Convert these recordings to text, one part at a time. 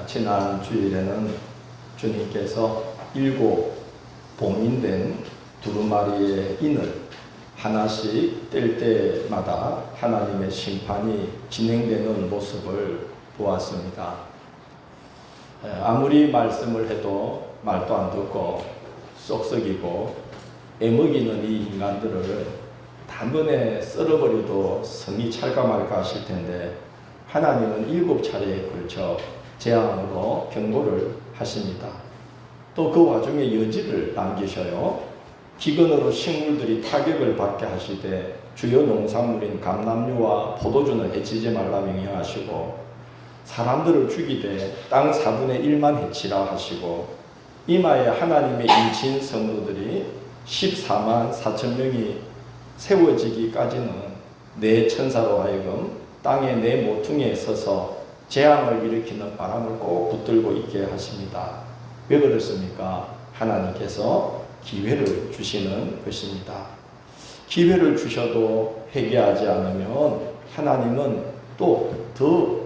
지난 주일에는 주님께서 7 봉인된 두루마리의 인을 하나씩 뗄 때마다 하나님의 심판이 진행되는 모습을 보았습니다. 아무리 말씀을 해도 말도 안 듣고 쏙썩이고 애먹이는 이 인간들을 단번에 썰어버려도 성이 찰까 말까 하실 텐데, 하나님은 7차례에 걸쳐 재앙으로 경고를 하십니다. 또 그 와중에 여지를 남기셔요. 기근으로 식물들이 타격을 받게 하시되 주요 농산물인 감람류와 포도주는 해치지 말라 명령하시고, 사람들을 죽이되 땅 4분의 1만 해치라 하시고, 이마에 하나님의 인친 성도들이 14만 4천 명이 세워지기까지는 내 천사로 하여금 땅의 내 모퉁이에 서서 재앙을 일으키는 바람을 꼭 붙들고 있게 하십니다. 왜 그렇습니까? 하나님께서 기회를 주시는 것입니다. 기회를 주셔도 회개하지 않으면 하나님은 또 더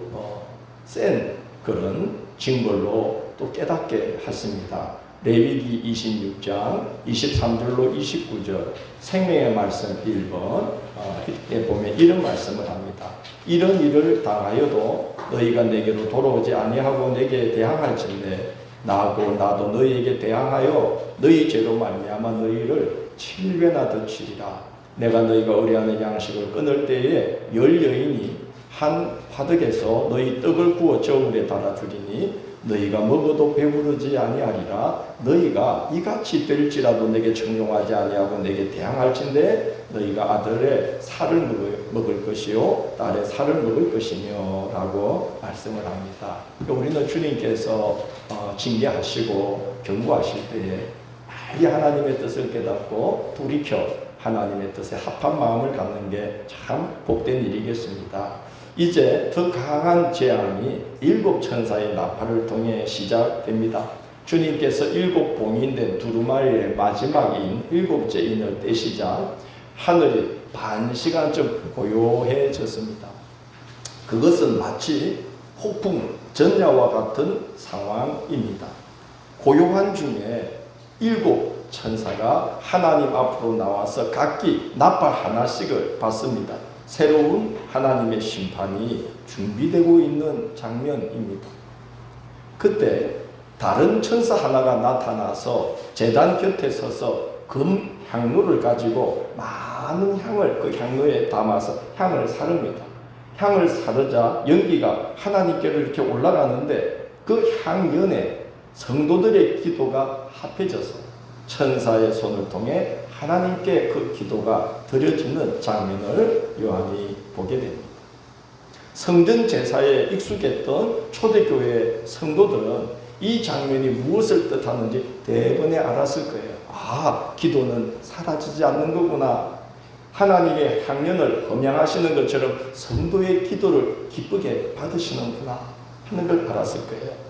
센 그런 징벌로 또 깨닫게 하십니다. 레위기 26장 23절로 29절 생명의 말씀 1번 이렇게 보면 이런 말씀을 합니다. 이런 일을 당하여도 너희가 내게로 돌아오지 아니하고 내게 대항할진대 나하고 나도 너희에게 대항하여 너희 죄로 말미암아 너희를 7배나 더 치리라. 내가 너희가 의뢰하는 양식을 끊을 때에 10 여인이 한 화덕에서 너희 떡을 구워 저울에 달아주리니 너희가 먹어도 배부르지 아니하리라. 너희가 이같이 될지라도 내게 청종하지 아니하고 내게 대항할진대 너희가 아들의 살을 먹을 것이요 딸의 살을 먹을 것이며 라고 말씀을 합니다. 우리는 주님께서 징계하시고 경고하실 때에 빨리 하나님의 뜻을 깨닫고 돌이켜 하나님의 뜻에 합한 마음을 갖는 게 참 복된 일이겠습니다. 이제 더 강한 재앙이 7 천사의 나팔을 통해 시작됩니다. 주님께서 7 봉인된 두루마리의 마지막인 7째 인을 떼시자 하늘이 반 시간쯤 고요해졌습니다. 그것은 마치 폭풍, 전야와 같은 상황입니다. 고요한 중에 7 천사가 하나님 앞으로 나와서 각기 나팔 하나씩을 받습니다. 새로운 하나님의 심판이 준비되고 있는 장면입니다. 그때 다른 천사 하나가 나타나서 제단 곁에 서서 금 향로를 가지고 많은 향을 그 향로에 담아서 향을 사릅니다. 향을 사르자 연기가 하나님께로 이렇게 올라가는데 그 향연에 성도들의 기도가 합해져서 천사의 손을 통해 하나님께 그 기도가 드려지는 장면을 요한이 보게 됩니다. 성전 제사에 익숙했던 초대교회 성도들은 이 장면이 무엇을 뜻하는지 대번에 알았을 거예요. 아, 기도는 사라지지 않는 거구나. 하나님의 향연을 험양하시는 것처럼 성도의 기도를 기쁘게 받으시는구나 하는 걸 알았을 거예요.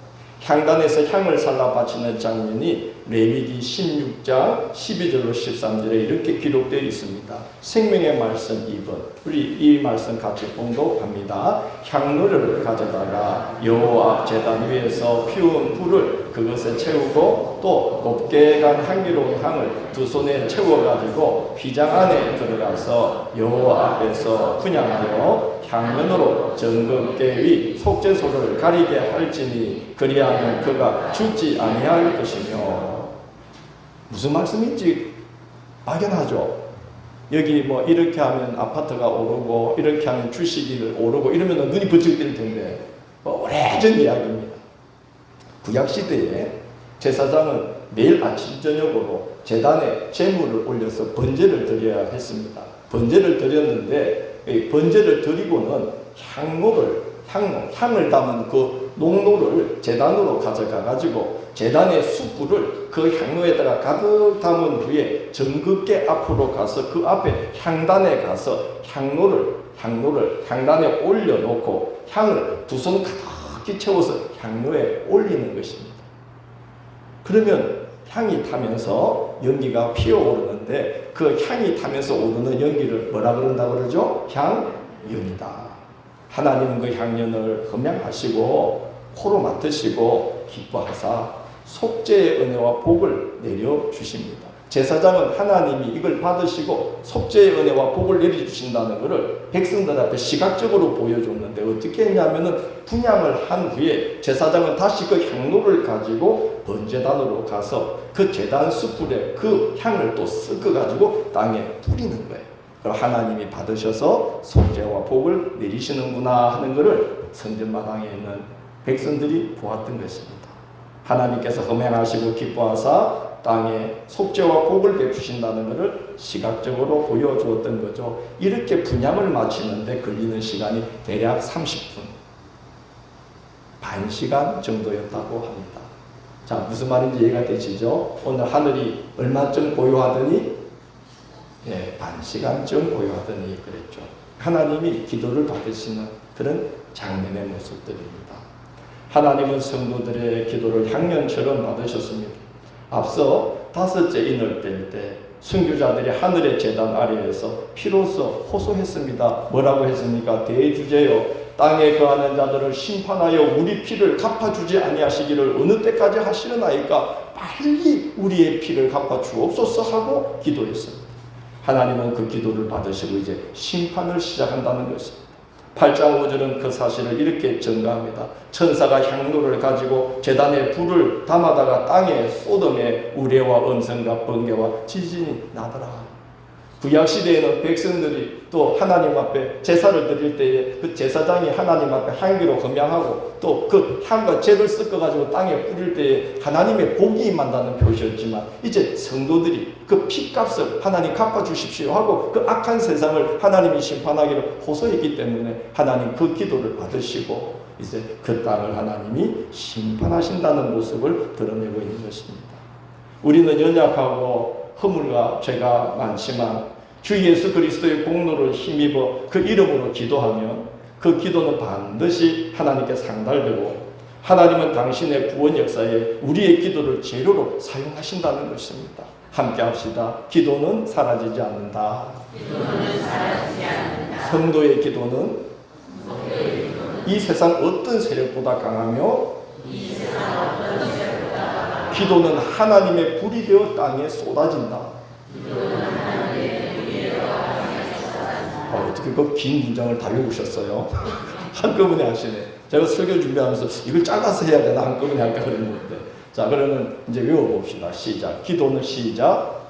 향단에서 향을 살라 바치는 장면이 레위기 16장 12절로 13절에 이렇게 기록되어 있습니다. 생명의 말씀 2번 우리 이 말씀 같이 봉독합니다. 향로를 가져다가 여호와 제단 위에서 피운 불을 그것에 채우고 또 곱게 간 향기로운 향을 2 손에 채워가지고 휘장 안에 들어가서 여호와 앞에서 분향하여 향면으로 정금깨 위 속죄소를 가리게 할지니 그리하면 그가 죽지 아니할 것이며. 무슨 말씀인지 막연하죠. 여기 뭐 이렇게 하면 아파트가 오르고 이렇게 하면 주식이 오르고 이러면 눈이 번쩍 뜰 텐데 오래전 이야기입니다. 구약시대에 제사장은 매일 아침 저녁으로 제단에 제물을 올려서 번제를 드려야 했습니다. 번제를 드렸는데 번제를 드리고는 향을 담은 그 농로를 제단으로 가져가 가지고 제단의 숯불을 그 향로에다가 가득 담은 후에 정극계 앞으로 가서 그 앞에 향단에 가서 향로를 향단에 올려놓고 향을 2 손 가득히 채워서 향로에 올리는 것입니다. 그러면 향이 타면서 연기가 피어오르는데 그 향이 타면서 오르는 연기를 뭐라 그런다 그러죠? 향연이다. 하나님은 그 향연을 험양하시고 코로 맡으시고 기뻐하사 속죄의 은혜와 복을 내려주십니다. 제사장은 하나님이 이걸 받으시고 속죄의 은혜와 복을 내려주신다는 것을 백성들 앞에 시각적으로 보여줬는데 어떻게 했냐면은 분향을 한 후에 제사장은 다시 그 향로를 가지고 번제단으로 가서 그 제단 숯불에 그 향을 또 섞어가지고 땅에 뿌리는 거예요. 그럼 하나님이 받으셔서 속죄와 복을 내리시는구나 하는 것을 성전마당에 있는 백성들이 보았던 것입니다. 하나님께서 흠행하시고 기뻐하사 땅에 속죄와 복을 베푸신다는 것을 시각적으로 보여주었던 거죠. 이렇게 분향을 마치는데 걸리는 시간이 대략 30분, 반 시간 정도였다고 합니다. 자, 무슨 말인지 이해가 되시죠? 오늘 하늘이 얼마쯤 고요하더니 반 시간쯤 고요하더니 그랬죠. 하나님이 기도를 받으시는 그런 장면의 모습들입니다. 하나님은 성도들의 기도를 향연처럼 받으셨습니다. 앞서 다섯째 인을 뗄 때 순교자들이 하늘의 제단 아래에서 피로써 호소했습니다. 뭐라고 했습니까? 대주제여 땅에 거하는 자들을 심판하여 우리 피를 갚아주지 아니하시기를 어느 때까지 하시려나이까 빨리 우리의 피를 갚아주옵소서 하고 기도했습니다. 하나님은 그 기도를 받으시고 이제 심판을 시작한다는 것입니다. 8장 5절은 그 사실을 이렇게 증가합니다. 천사가 향로를 가지고 제단에 불을 담아다가 땅에 쏟음에 우레와 음성과 번개와 지진이 나더라. 구약시대에는 백성들이 또 하나님 앞에 제사를 드릴 때에 그 제사장이 하나님 앞에 향기로 금양하고 또 그 향과 잭을 섞어가지고 땅에 뿌릴 때에 하나님의 복이 임한다는 표시였지만 이제 성도들이 그 피값을 하나님 갚아주십시오 하고 그 악한 세상을 하나님이 심판하기를 호소했기 때문에 하나님 그 기도를 받으시고 이제 그 땅을 하나님이 심판하신다는 모습을 드러내고 있는 것입니다. 우리는 연약하고 허물과 죄가 많지만 주 예수 그리스도의 공로를 힘입어 그 이름으로 기도하면 그 기도는 반드시 하나님께 상달되고 하나님은 당신의 구원 역사에 우리의 기도를 재료로 사용하신다는 것입니다. 함께 합시다. 기도는 사라지지 않는다. 성도의 기도는 이 세상 어떤 세력보다 강하며 기도는 하나님의 불이 되어 땅에 쏟아진다. 어떻게 그 긴 문장을 다 읽으셨어요? 한꺼번에 하시네. 제가 설교 준비하면서 이걸 잘라서 해야 되나 한꺼번에 할까 그랬는데. 자, 그러면 이제 외워봅시다. 시작. 기도는 시작.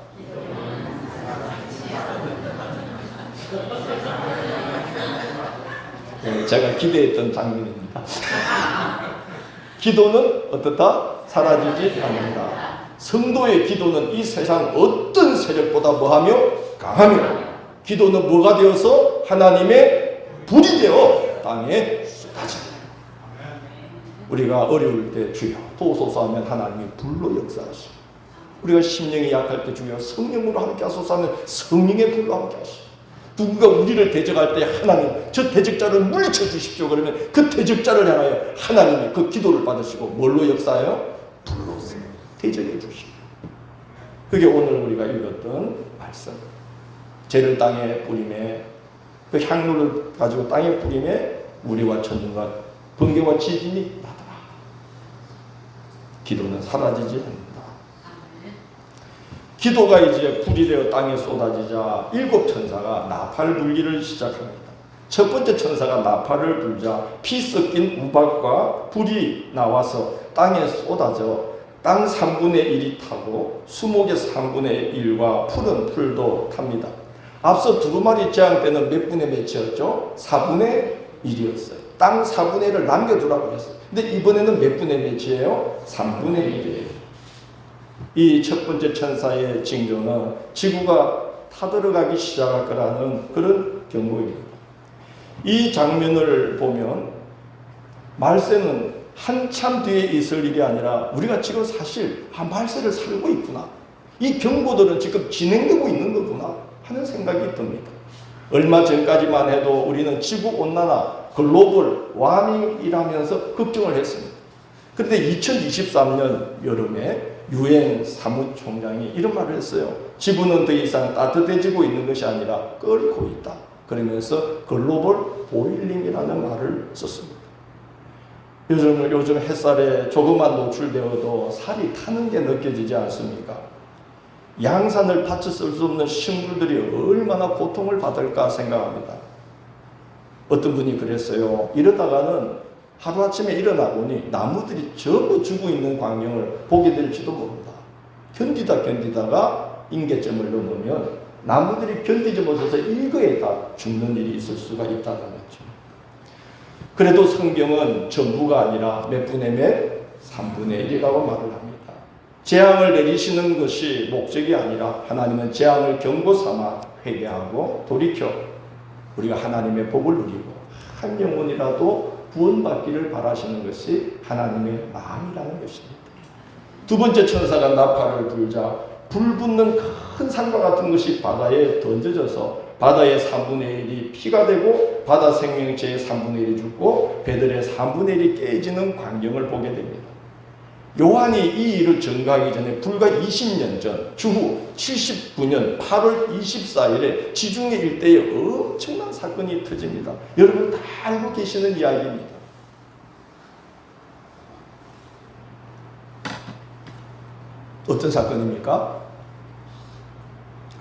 제가 기대했던 장면입니다. 기도는 어떻다? 사라지지 않는다. 성도의 기도는 이 세상 어떤 세력보다 뭐하며? 강하며 기도는 뭐가 되어서? 하나님의 불이 되어 땅에 쏟아진다. 우리가 어려울 때 주여 도우소서 하면 하나님이 불로 역사하시고 우리가 심령이 약할 때 주여 성령으로 함께 하소서 하면 성령의 불로 함께 하시고 누군가 우리를 대적할 때 하나님 저 대적자를 물리쳐 주십시오 그러면 그 대적자를 향하여 하나님이 그 기도를 받으시고 뭘로 역사해요? 불로서 대적해 주시고 그게 오늘 우리가 읽었던 말씀. 죄를 땅에 뿌림에 그 향로를 가지고 땅에 뿌림에 우리와 천둥과 번개와 지진이 나더라. 기도는 사라지지 않는다. 기도가 이제 불이 되어 땅에 쏟아지자 7 천사가 나팔 불기를 시작합니다. 첫 번째 천사가 나팔을 불자 피 섞인 우박과 불이 나와서 땅에 쏟아져 땅 3분의 1이 타고 수목의 3분의 1과 푸른 풀도 탑니다. 앞서 두루마리 재앙 때는 몇 분의 몇이었죠? 4분의 1이었어요. 땅 4분의 1을 남겨두라고 했어요. 근데 이번에는 몇 분의 몇이에요? 3분의 1이에요. 이 첫 번째 천사의 징조는 지구가 타들어가기 시작할 거라는 그런 경고입니다. 이 장면을 보면 말세는 한참 뒤에 있을 일이 아니라 우리가 지금 사실 말세를 살고 있구나. 이 경고들은 지금 진행되고 있는 거구나 하는 생각이 듭니다. 얼마 전까지만 해도 우리는 지구온난화, 글로벌 와밍이라면서 걱정을 했습니다. 그런데 2023년 여름에 유엔 사무총장이 이런 말을 했어요. 지구는 더 이상 따뜻해지고 있는 것이 아니라 끓고 있다. 그러면서 글로벌 보일링이라는 말을 썼습니다. 요즘 햇살에 조금만 노출되어도 살이 타는 게 느껴지지 않습니까? 양산을 받쳐 쓸 수 없는 식물들이 얼마나 고통을 받을까 생각합니다. 어떤 분이 그랬어요. 이러다가는 하루아침에 일어나 보니 나무들이 전부 죽어 있는 광경을 보게 될지도 모른다. 견디다가 임계점을 넘으면 나무들이 견디지 못해서 일거에 다 죽는 일이 있을 수가 있다는 거죠. 그래도 성경은 전부가 아니라 몇 분의 몇? 3분의 1이라고 말을 합니다. 재앙을 내리시는 것이 목적이 아니라 하나님은 재앙을 경고 삼아 회개하고 돌이켜 우리가 하나님의 복을 누리고 한 영혼이라도 구원받기를 바라시는 것이 하나님의 마음이라는 것입니다. 두 번째 천사가 나팔을 불자 불 붙는 큰 산과 같은 것이 바다에 던져져서 바다의 3분의 1이 피가 되고 바다 생명체의 3분의 1이 죽고 배들의 3분의 1이 깨지는 광경을 보게 됩니다. 요한이 이 일을 전가하기 전에 불과 20년 전 주후 79년 8월 24일에 지중해 일대에 엄청난 사건이 터집니다. 여러분 다 알고 계시는 이야기입니다. 어떤 사건입니까?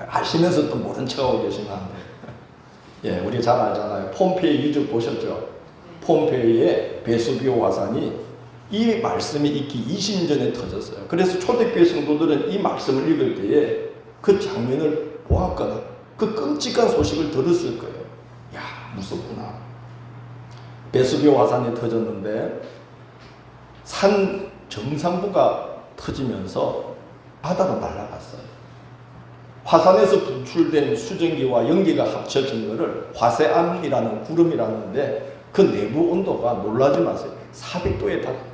아시면서 또 모른 척하고 계시면 안 돼요. 예, 우리 잘 알잖아요. 폼페이 유적 보셨죠? 폼페이의 베수비오 화산이 이 말씀이 있기 20년 전에 터졌어요. 그래서 초대교회 성도들은 이 말씀을 읽을 때에 그 장면을 보았거나 그 끔찍한 소식을 들었을 거예요. 야, 무섭구나. 베수비오 화산이 터졌는데 산 정상부가 터지면서 바다로 날아갔어요. 화산에서 분출된 수증기와 연기가 합쳐진 것을 화쇄암이라는 구름이라는데 그 내부 온도가 놀라지 마세요. 400도에 달합니다.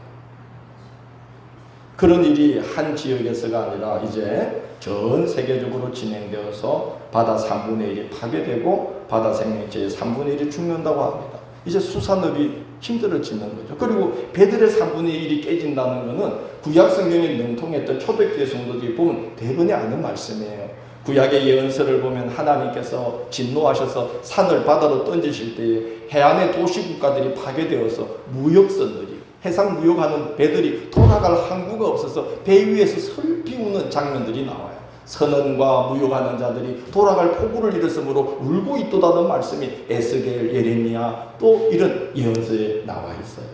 그런 일이 한 지역에서가 아니라 이제 전 세계적으로 진행되어서 바다 3분의 1이 파괴되고 바다 생명체의 3분의 1이 죽는다고 합니다. 이제 수산업이 힘들어지는 거죠. 그리고 배들의 3분의 1이 깨진다는 것은 구약 성경에 능통했던 초대교회 성도들이 보면 대번에 아는 말씀이에요. 구약의 예언서를 보면 하나님께서 진노하셔서 산을 바다로 던지실 때에 해안의 도시국가들이 파괴되어서 무역선들이 해상 무역하는 배들이 돌아갈 항구가 없어서 배 위에서 설비우는 장면들이 나와요. 선원과 무역하는 자들이 돌아갈 포구를 잃었으므로 울고 있도다는 말씀이 에스겔, 예레미야 또 이런 예언서에 나와 있어요.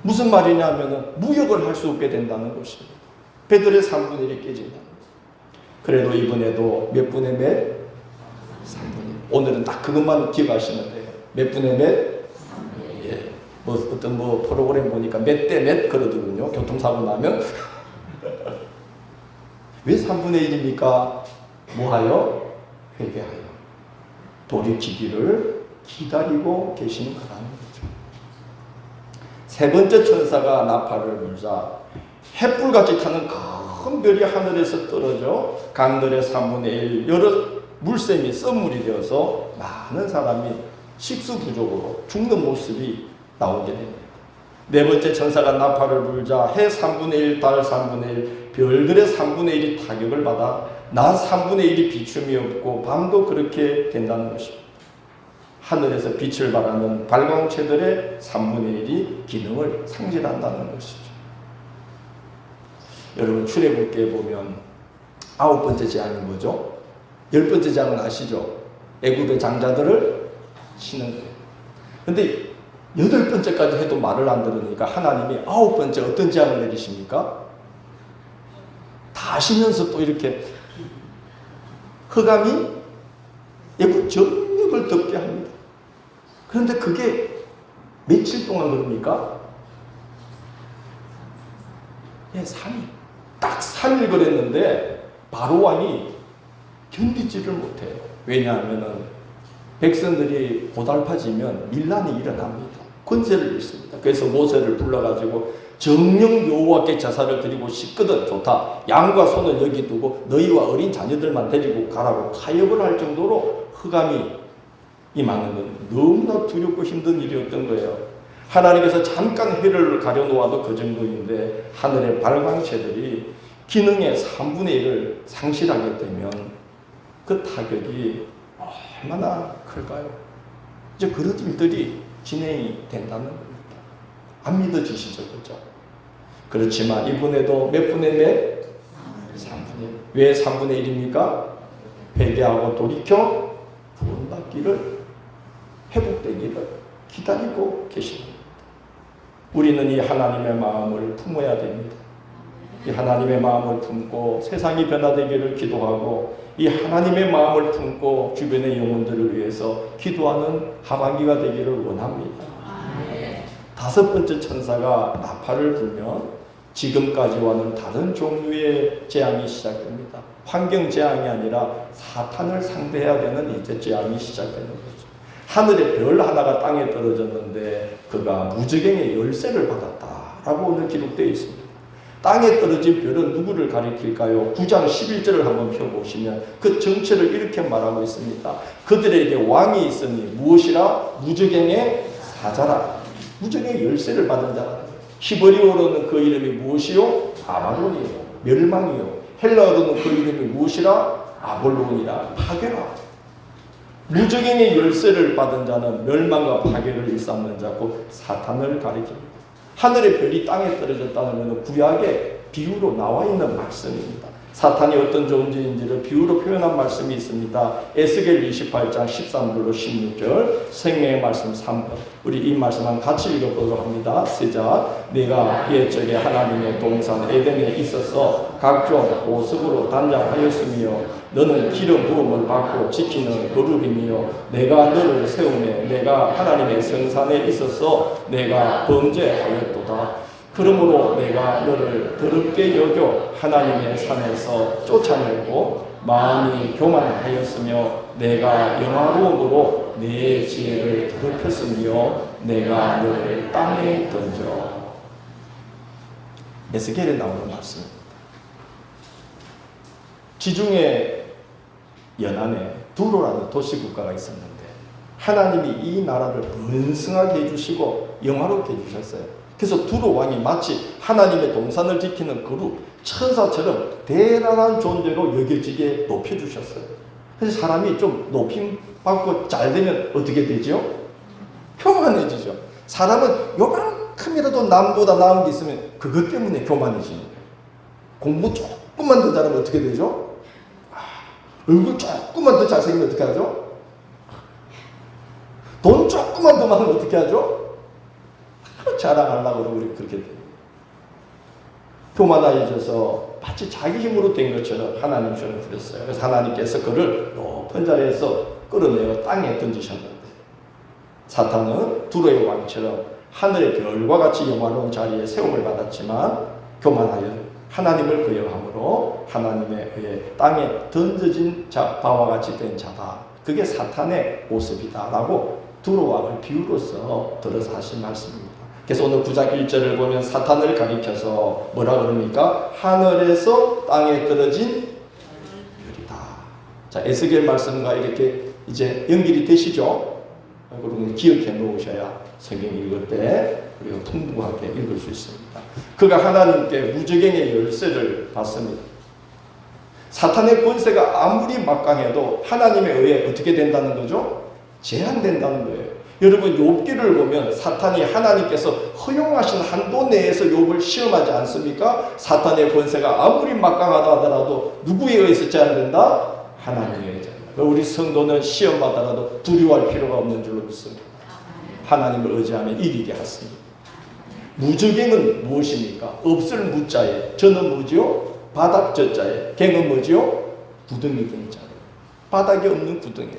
무슨 말이냐면 무역을 할 수 없게 된다는 것입니다. 배들의 3분의 1이 깨진다는 거예요. 그래도 이번에도 몇 분의 몇? 3분의 1. 오늘은 딱 그것만 기억하시면 돼요. 몇 분의 몇? 예. 어떤 프로그램 보니까 몇 대 몇 그러더군요. 교통사고 나면. 왜 3분의 1입니까? 뭐하여? 회개하여. 돌이키기를 기다리고 계시는 거라는 거죠. 세 번째 천사가 나팔을 불자 햇불같이 타는 큰 별이 하늘에서 떨어져 강들의 3분의 1 여러 물샘이 썰물이 되어서 많은 사람이 식수 부족으로 죽는 모습이 나오게 됩니다. 네 번째 천사가 나팔을 불자 해 3분의 1, 달 3분의 1, 별들의 3분의 1이 타격을 받아 낮 3분의 1이 비춤이 없고 밤도 그렇게 된다는 것입니다. 하늘에서 빛을 발하는 발광체들의 3분의 1이 기능을 상실한다는 것이죠. 여러분 출애굽기에 보면 9번째 재앙이 뭐죠? 10번째 재앙은 아시죠? 애굽의 장자들을 치는 거예요. 근데 8번째까지 해도 말을 안 들으니까 하나님이 9번째 어떤 재앙을 내리십니까? 다 아시면서 또 이렇게 흑암이 애굽 전역을 덮게 합니다. 그런데 그게 며칠 동안 그럽니까? 예, 3일. 딱 3일 그랬는데 바로 왕이 견디지를 못해요. 왜냐하면 백성들이 고달파지면 밀란이 일어납니다. 권세를 잃습니다. 그래서 모세를 불러가지고 정령 여호와께 제사를 드리고 싶거든 좋다. 양과 소는 여기 두고 너희와 어린 자녀들만 데리고 가라고 타협을 할 정도로 흑암이 임하는 건 너무나 두렵고 힘든 일이었던 거예요. 하나님께서 잠깐 해를 가려놓아도 그 정도인데 하늘의 발광체들이 기능의 3분의 1을 상실하게 되면 그 타격이 얼마나 클까요? 이제 그런 일들이 진행이 된다는 겁니다. 안 믿어지시죠? 그죠? 그렇지만 이분에도 몇 분의 몇? 3분의 1. 왜 3분의 1입니까? 회개하고 돌이켜 구원받기를, 회복되기를 기다리고 계십니다. 우리는 이 하나님의 마음을 품어야 됩니다. 이 하나님의 마음을 품고 세상이 변화되기를 기도하고 이 하나님의 마음을 품고 주변의 영혼들을 위해서 기도하는 하반기가 되기를 원합니다. 다섯 번째 천사가 나팔을 불면 지금까지와는 다른 종류의 재앙이 시작됩니다. 환경 재앙이 아니라 사탄을 상대해야 되는 이제 재앙이 시작되는 거죠. 하늘에 별 하나가 땅에 떨어졌는데 그가 무저갱의 열쇠를 받았다라고 오늘 기록되어 있습니다. 땅에 떨어진 별은 누구를 가리킬까요? 9장 11절을 한번 펴보시면 그 정체를 이렇게 말하고 있습니다. 그들에게 왕이 있으니 무엇이라? 무저갱의 사자라. 무저갱의 열쇠를 받은 자라. 히브리어로는 그 이름이 무엇이요? 아바돈이요. 멸망이요. 헬라어로는 그 이름이 무엇이라? 아볼론이라. 파괴라. 무저갱의 열쇠를 받은 자는 멸망과 파괴를 일삼는 자고 사탄을 가리킵니다. 하늘의 별이 땅에 떨어졌다는 것은 구약의 비유로 나와 있는 말씀입니다. 사탄이 어떤 존재인지를 비유로 표현한 말씀이 있습니다. 에스겔 28장 13절로 16절 생명의 말씀 3번 우리 이 말씀만 같이 읽어보도록 합니다. 시작. 네가 옛적에 하나님의 동산 에덴에 있어서 각종 보석으로 단장하였으며 너는 기름 부음을 받고 지키는 거룩이며 내가 너를 세우매 내가 하나님의 성산에 있어서 내가 범죄하였도다. 그러므로 내가 너를 더럽게 여겨 하나님의 산에서 쫓아내고 마음이 교만하였으며 내가 영화로움으로 내 지혜를 더럽혔으며 내가 너를 땅에 던져. 에스겔에 나오는 말씀입니다. 지중해 연안에 두로라는 도시국가가 있었는데 하나님이 이 나라를 번성하게 해주시고 영화롭게 해주셨어요. 그래서 두로 왕이 마치 하나님의 동산을 지키는 그룹 천사처럼 대단한 존재로 여겨지게 높여주셨어요. 그래서 사람이 좀 높임 받고 잘 되면 어떻게 되죠? 교만해지죠. 사람은 요만큼이라도 남보다 나은 게 있으면 그것 때문에 교만해지는 거예요. 공부 조금만 더 잘하면 어떻게 되죠? 얼굴 조금만 더 잘생기면 어떻게 하죠? 돈 조금만 더 많으면 어떻게 하죠? 자랑하려고 우리 그렇게 돼요. 교만해져서 마치 자기 힘으로 된 것처럼 하나님 손을 부렸어요. 그래서 하나님께서 그를 높은 자리에서 끌어내어 땅에 던지셨는데 사탄은 두로의 왕처럼 하늘의 별과 같이 영화로운 자리에 세움을 받았지만 교만하여 하나님을 거역함으로 하나님의 의해 땅에 던져진 바와 같이 된 자다. 그게 사탄의 모습이다라고 두로 왕을 비유로서 들어서 하신 말씀입니다. 그래서 오늘 9장 1절을 보면 사탄을 가리켜서 뭐라 그럽니까? 하늘에서 땅에 떨어진 별이다. 자, 에스겔 말씀과 이렇게 이제 연결이 되시죠? 그리고 기억해 놓으셔야 성경 읽을 때 우리가 풍부하게 읽을 수 있습니다. 그가 하나님께 무저갱의 열쇠를 받습니다. 사탄의 권세가 아무리 막강해도 하나님에 의해 어떻게 된다는 거죠? 제한된다는 거예요. 여러분 욥기를 보면 사탄이 하나님께서 허용하신 한도 내에서 욥을 시험하지 않습니까? 사탄의 권세가 아무리 막강하다 하더라도 누구에 의해서 제한된다? 하나님에 의해 제한된다. 우리 성도는 시험받아라도 두려워할 필요가 없는 줄로 믿습니다. 하나님을 의지하면 이기게 하십니다. 무저갱은 무엇입니까? 없을 무자에 저는 뭐지요? 바닥 저자에 갱은 뭐지요? 구덩이 갱자. 바닥이 없는 구덩이.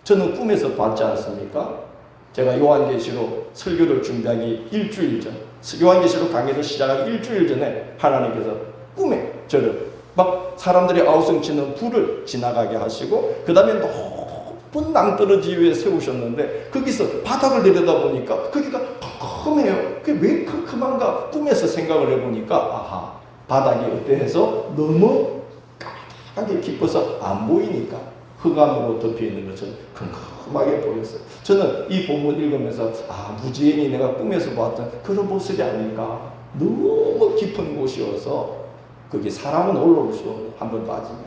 저는 꿈에서 봤지 않습니까? 제가 요한계시록 설교를 준비하기 일주일 전, 요한계시록 강의를 시작하기 일주일 전에 하나님께서 꿈에 저를 막 사람들이 아우성 치는 불을 지나가게 하시고 그 다음에 높은 낭떠러지 위에 세우셨는데 거기서 바닥을 내려다보니까 거기가 컴컴해요. 그게 왜 컴컴한가 꿈에서 생각을 해보니까 아하, 바닥이 어때 해서 너무 까맣게 깊어서 안 보이니까 흑암으로 덮여있는 것처럼 컴컴하게 보였어요. 저는 이 본문 읽으면서 무지행이 내가 꿈에서 봤던 그런 모습이 아닐까. 너무 깊은 곳이어서 거기 사람은 올라올 수 없는, 한번 빠지면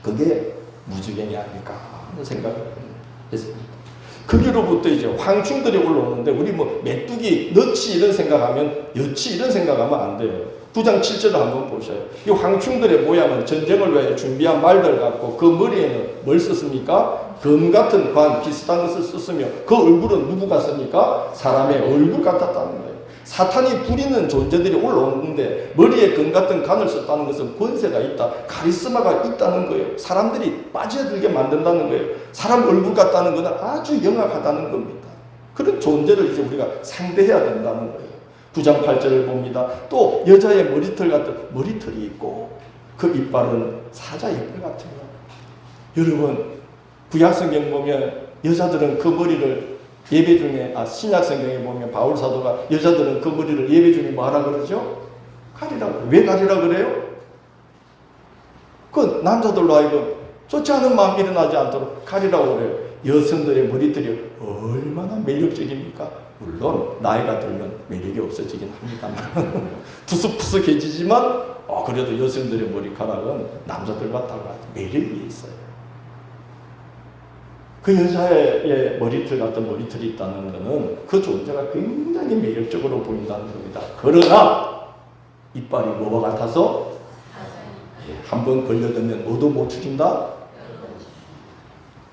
그게 무지행이 아닐까 하는 생각을 했습니다. 거기로부터 이제 황충들이 올라오는데 우리 뭐 메뚜기, 너치 이런 생각하면 여치 이런 생각하면 안 돼요. 9장 7절을 한번 보셔요. 이 황충들의 모양은 전쟁을 위해 준비한 말들 같고 그 머리에는 뭘 썼습니까? 검 같은 관 비슷한 것을 썼으며 그 얼굴은 누구 같습니까? 사람의 얼굴 같았다는 거예요. 사탄이 부리는 존재들이 올라오는데 머리에 검 같은 관을 썼다는 것은 권세가 있다, 카리스마가 있다는 거예요. 사람들이 빠져들게 만든다는 거예요. 사람 얼굴 같다는 것은 아주 영악하다는 겁니다. 그런 존재를 이제 우리가 상대해야 된다는 거예요. 9장 8절을 봅니다. 또 여자의 머리털 같은 머리털이 있고 그 이빨은 사자 이빨 같은 거예요. 여러분 구약성경 보면 여자들은 그 머리를 예배 중에 신약성경에 보면 바울 사도가 여자들은 그 머리를 예배 중에 뭐 하라 그러죠? 가리라 그래요. 왜 가리라 그래요? 그 남자들로 하여금 좋지 않은 마음이 일어나지 않도록 가리라고 그래요. 여성들의 머리털이 얼마나 매력적입니까? 물론 나이가 들면 매력이 없어지긴 합니다만 푸석푸석해지지만 그래도 여성들의 머리카락은 남자들과 달라 매력이 있어요. 그 여자의 머리털 같은 머리털이 있다는 것은 그 존재가 굉장히 매력적으로 보인다는 겁니다. 그러나 이빨이 뭐와 같아서 한번 걸려들면 뭐도 못 죽인다?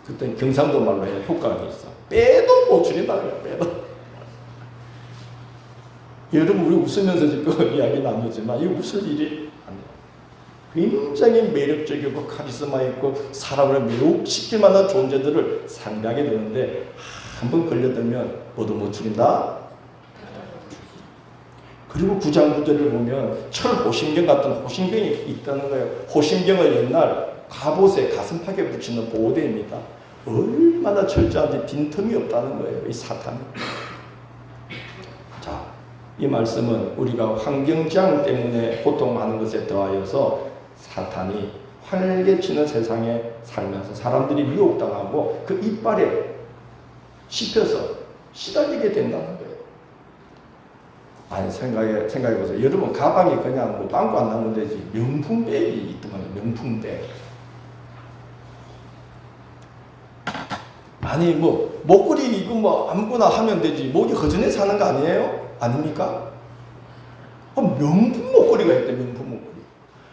그때 경상도 말로 해야 효과가 있어. 빼도 못 죽인다 그래요. 빼도. 여러분 우리 웃으면서 지금 이야기 나누지만 이 웃을 일이 아니에요. 굉장히 매력적이고 카리스마 있고 사람을 매혹시킬 만한 존재들을 상대하게 되는데 한번 걸려들면 뭐도 못 죽인다. 그리고 9장 9절을 보면 철호심경 같은 호심경이 있다는 거예요. 호심경은 옛날 갑옷에 가슴팍에 붙이는 보호대입니다. 얼마나 철저한지 빈틈이 없다는 거예요. 이 사탄이. 자, 이 말씀은 우리가 환경재앙 때문에 고통하는 것에 더하여서 사탄이 활개치는 세상에 살면서 사람들이 미혹당하고 그 이빨에 씹혀서 시달리게 된다는 거예요. 아니 생각해보세요. 여러분 가방이 그냥 뭐 빵꾸 안 나면 되지 명품백이 있더만 명품백. 아니 뭐 목걸이 이거 뭐 아무거나 하면 되지 목이 허전해 사는 거 아니에요? 아닙니까? 명품 목걸이가 있대. 명품 목걸이.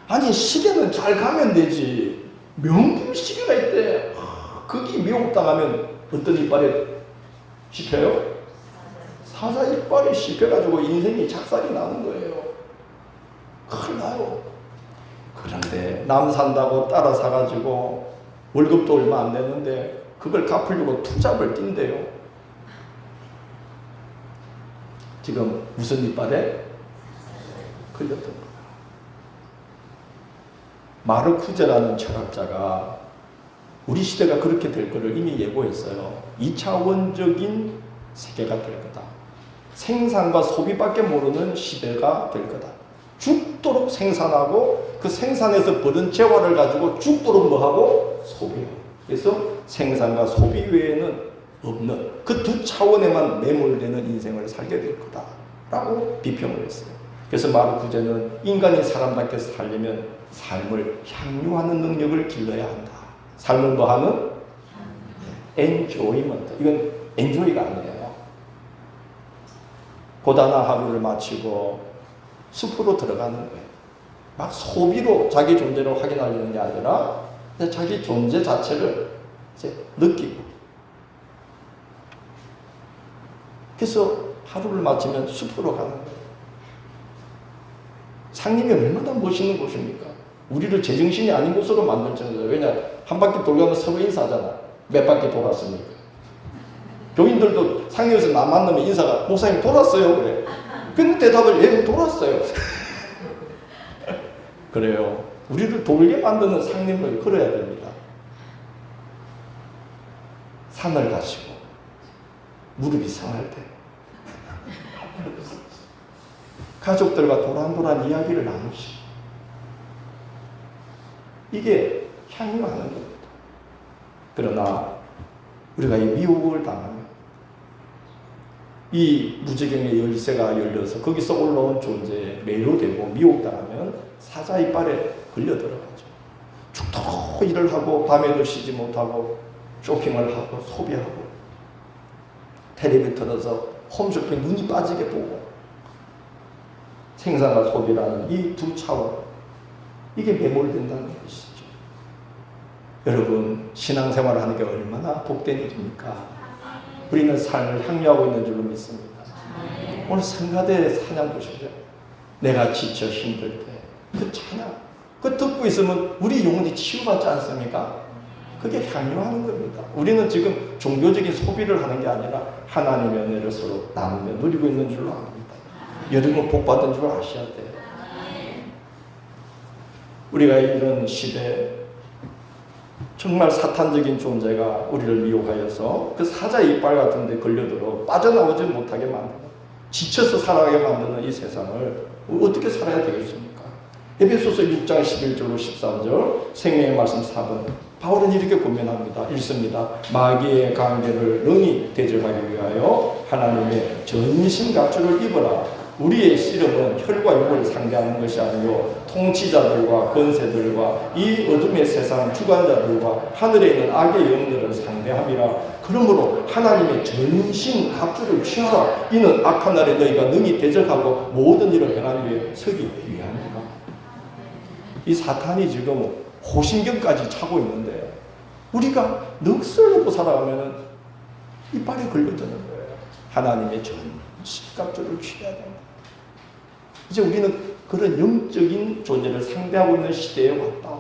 아니 시계는 잘 가면 되지 명품 시계가 있대. 거기 미혹당하면 어떤 이빨에 씹혀요? 사자 이빨에 씹혀가지고 인생이 작살이 나는 거예요. 큰일 나요. 그런데 남 산다고 따라 사가지고 월급도 얼마 안 되는데 그걸 갚으려고 투잡을 뛴대요. 지금 무슨 이빨에 걸렸던 거예요. 마르쿠제라는 철학자가 우리 시대가 그렇게 될 것을 이미 예고했어요. 2차원적인 세계가 될 거다. 생산과 소비밖에 모르는 시대가 될 거다. 죽도록 생산하고 그 생산에서 버는 재화를 가지고 죽도록 뭐하고 소비하고. 그래서 생산과 소비 외에는 없는 그 두 차원에만 매몰되는 인생을 살게 될 거다 라고 비평을 했어요. 그래서 마르쿠제는 인간이 사람답게 살려면 삶을 향유하는 능력을 길러야 한다. 삶을 뭐하는? 엔조이먼트. 이건 엔조이가 아니에요. 고단한 하루를 마치고 숲으로 들어가는 거예요. 막 소비로 자기 존재를 확인하려는 게 아니라 자기 존재 자체를 이제 느끼고. 그래서 하루를 마치면 숲으로 가는 거예요. 상림이 얼마나 멋있는 곳입니까? 우리를 제정신이 아닌 곳으로 만들 정도예요. 왜냐? 한 바퀴 돌려면 서로 인사하잖아. 몇 바퀴 돌았습니까? 교인들도 상림에서 나 만나면 인사가 목사님 돌았어요 그래. 근데 대답을 예 돌았어요. 그래요. 우리를 돌게 만드는 상림을 걸어야 됩니다. 산을 가시고 무릎이 상할 때 가족들과 도란도란 이야기를 나누시고 이게 향유하는 겁니다. 그러나 우리가 이 미혹을 당하면 이 무지경의 열쇠가 열려서 거기서 올라온 존재에 매료되고 미혹당하면 사자 이빨에 걸려 들어가죠. 죽도록 일을 하고 밤에도 쉬지 못하고 쇼핑을 하고 소비하고 텔레비 틀어서 홈쇼핑 눈이 빠지게 보고 생산과 소비라는 이 두 차원, 이게 매몰된다는 것이죠. 여러분, 신앙생활을 하는 게 얼마나 복된 일입니까? 우리는 삶을 향유하고 있는 줄로 믿습니다. 오늘 성가대 찬양 보십시오. 내가 지쳐 힘들 때 그 찬양, 그 듣고 있으면 우리 영혼이 치유받지 않습니까? 그게 향유하는 겁니다. 우리는 지금 종교적인 소비를 하는 게 아니라 하나님의 은혜를 서로 나누며 누리고 있는 줄로 압니다. 여러분 복 받은 줄 아셔야 돼요. 우리가 이런 시대에 정말 사탄적인 존재가 우리를 미혹하여서 그 사자의 이빨 같은 데 걸려들어 빠져나오지 못하게 만드는, 지쳐서 살아가게 만드는 이 세상을 어떻게 살아야 되겠습니까? 에베소서 6장 11절로 13절 생명의 말씀 4번 바울은 이렇게 고면합니다. 읽습니다. 마귀의 관계를 능히 대적하기 위하여 하나님의 전신갑주를 입어라. 우리의 씨름은 혈과 육을 상대하는 것이 아니요 통치자들과 권세들과 이 어둠의 세상 주관자들과 하늘에 있는 악의 영들을 상대함이라. 그러므로 하나님의 전신 갑주를 취하라. 이는 악한 날에 너희가 능히 대적하고 모든 일을 행하기 위해 서기 위함이라. 이 사탄이 지금 호신경까지 차고 있는데 우리가 넋을 놓고 살아가면 이빨에 걸려드는 거예요. 하나님의 전신갑주를 취해야 됩니다. 이제 우리는 그런 영적인 존재를 상대하고 있는 시대에 왔다.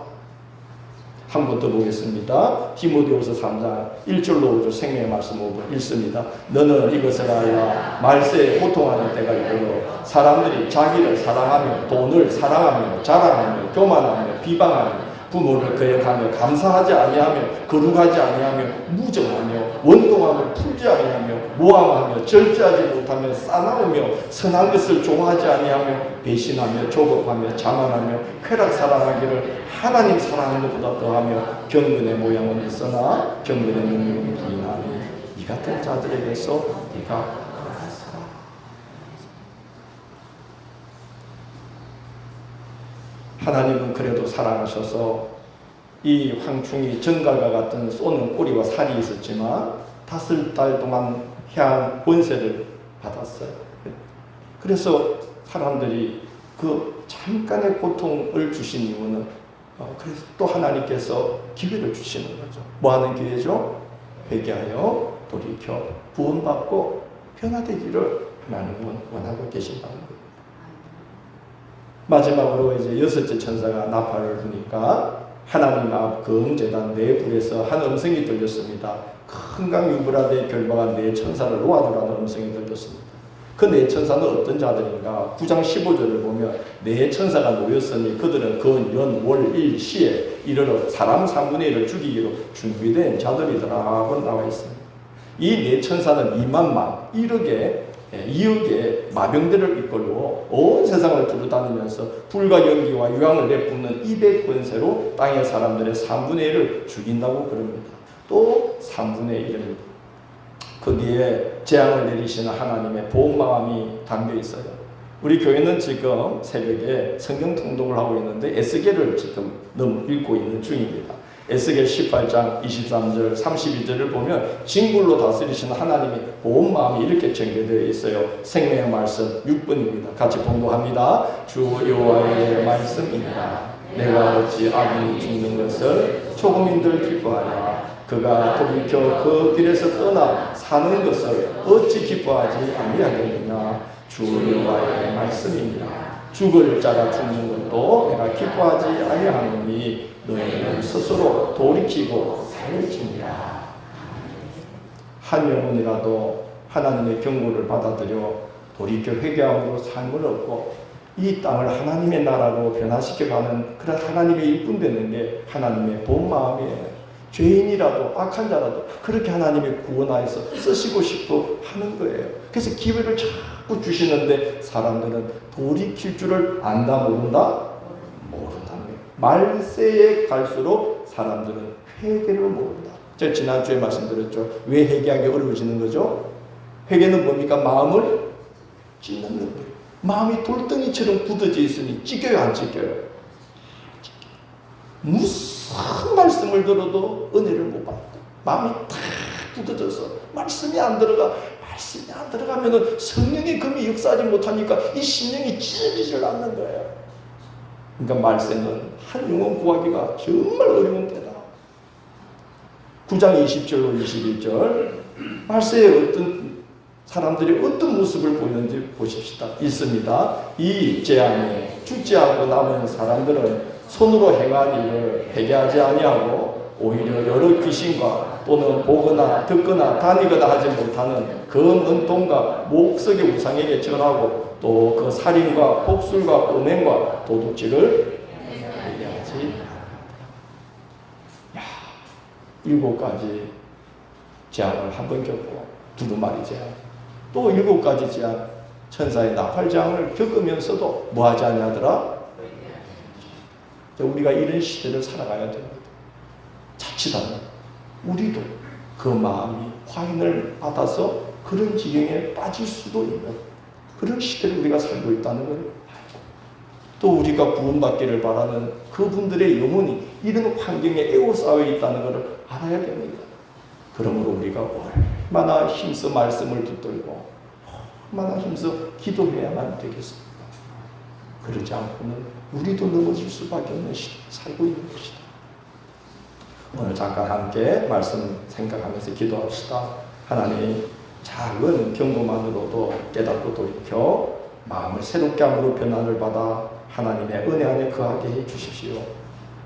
한 번 더 보겠습니다. 디모데후서 3장 1절로 5절 생명의 말씀 5번 읽습니다. 너는 이것을 알라. 말세에 고통하는 때가 이르러 사람들이 자기를 사랑하며 돈을 사랑하며 자랑하며 교만하며 비방하며 부모를 거역하며 감사하지 아니하며 거룩하지 아니하며 무정하며 원동함을 풀지 아니하며 모함하며 절제하지 못하며 싸나우며 선한 것을 좋아하지 아니하며 배신하며 조급하며 자만하며 쾌락 사랑하기를 하나님 사랑하는 것보다 더하며 경건의 모양은 있으나 경건의 능력은 부인하니 이 같은 자들에게서 네가 떠났으라. 하나님은 그래도 사랑하셔서 이 황충이 정갈과 같은 쏘는 꼬리와 살이 있었지만 5달 동안 해안 권세를 받았어요. 그래서 사람들이 그 잠깐의 고통을 주신 이유는 그래서 또 하나님께서 기회를 주시는 거죠. 뭐 하는 기회죠? 회개하여 돌이켜 구원받고 변화되기를 하나님은 원하고 계신다는 거예요. 마지막으로 이제 6째 천사가 나팔을 부니까 하나님 앞 거음제단 네 불에서 한 음성이 들렸습니다. 큰 강 유브라데에 결박한 네 천사를 놓아두라는 음성이 들렸습니다. 그 네 천사는 어떤 자들인가? 9장 15절을 보면 네 천사가 놓였으니 그들은 그 연, 월, 일, 시에 이르러 사람 3분의 1을 죽이기로 준비된 자들이더라 하고 나와 있습니다. 이 네 천사는 2만만 2억의 마병대를 이끌고 온 세상을 두루다니면서 불과 연기와 유황을 내뿜는 200권세로 땅의 사람들의 3분의 1을 죽인다고 그럽니다. 또 3분의 1입니다. 거기에 재앙을 내리시는 하나님의 보호마음이 담겨 있어요. 우리 교회는 지금 새벽에 성경 통독을 하고 있는데 에스겔을 지금 읽고 있는 중입니다. 에스겔 18장 23절 32절을 보면 징굴로 다스리시는 하나님의 보호마음이 이렇게 전개되어 있어요. 생명의 말씀 6번입니다. 같이 봉독합니다. 주 여호와의 말씀이니라. 내가 어찌 악인이 죽는 것을 초국민들 기뻐하냐. 그가 돌이켜 그 길에서 떠나 사는 것을 어찌 기뻐하지 아니하겠느냐. 주 여호와의 말씀이니라. 죽을 자가 죽는 것도 내가 기뻐하지 아니하노니 너희는 스스로 돌이키고 살지니라. 한 영혼이라도 하나님의 경고를 받아들여 돌이켜 회개함으로 삶을 얻고 이 땅을 하나님의 나라로 변화시켜가는 그런 하나님의 일꾼 되는 게 하나님의 본 마음이에요. 죄인이라도 악한 자라도 그렇게 하나님의 구원하여서 쓰시고 싶어 하는 거예요. 그래서 기회를 자꾸 주시는데 사람들은 돌이킬 줄을 안다 모른다? 모른다는 거예요. 말세에 갈수록 사람들은 회개를 모른다. 제가 지난주에 말씀드렸죠. 왜 회개하기 어려워지는 거죠? 회개는 뭡니까? 마음을 찢는 거예요. 마음이 돌덩이처럼 굳어져 있으니 찢겨요, 안 찢겨요? 무슨 말씀을 들어도 은혜를 못 받는다. 마음이 탁 굳어져서 말씀이 안 들어가. 말씀이 안 들어가면은 성령의 금이 역사하지 못하니까 이 심령이 찢어지질 않는 거예요. 그러니까 말세는 한 영혼 구하기가 정말 어려운 때다. 9장 20절로 21절 말세에 어떤 사람들이 어떤 모습을 보이는지 보십시다. 있습니다. 이 재앙에 죽지 않고 남은 사람들은 손으로 행한 일을 회개하지 아니하고 오히려 여러 귀신과 또는 보거나 듣거나 다니거나 하지 못하는 그 은동과 목석의 우상에게 절하고 또 그 살인과 복술과 음행과 도둑질을 회개하지 않는다. 7가지 재앙을 한 번 겪고 두루마리 재앙, 또 7가지 재앙, 천사의 나팔재앙을 겪으면서도 뭐 하지 않냐더라? 우리가 이런 시대를 살아가야 됩니다. 자칫하면 우리도 그 마음이 화인을 받아서 그런 지경에 빠질 수도 있는 그런 시대를 우리가 살고 있다는 걸 알고, 또 우리가 구원받기를 바라는 그분들의 영혼이 이런 환경에 에워싸여 있다는 것을 알아야 됩니다. 그러므로 우리가 얼마나 힘써 말씀을 붙들고 얼마나 힘써 기도해야만 되겠습니까? 그러지 않고는 우리도 넘어질 수밖에 없는 시대에 살고 있는 것이다. 오늘 잠깐 함께 말씀 생각하면서 기도합시다. 하나님, 작은 경고만으로도 깨닫고 돌이켜 마음을 새롭게 함으로 변화를 받아 하나님의 은혜 안에 거하게 해 주십시오.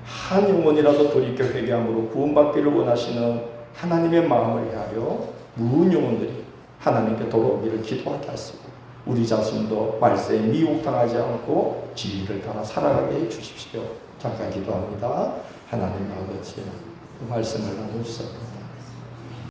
한 영혼이라도 돌이켜 회개함으로 구원받기를 원하시는 하나님의 마음을 헤아려 무은 영혼들이 하나님께 돌아오기를 기도하게 하시고 우리 자신도 말세에 미혹당하지 않고 진리를 따라 살아가게 해 주십시오. 잠깐 기도합니다. 하나님 아버지, 그 말씀을 나누시옵소서.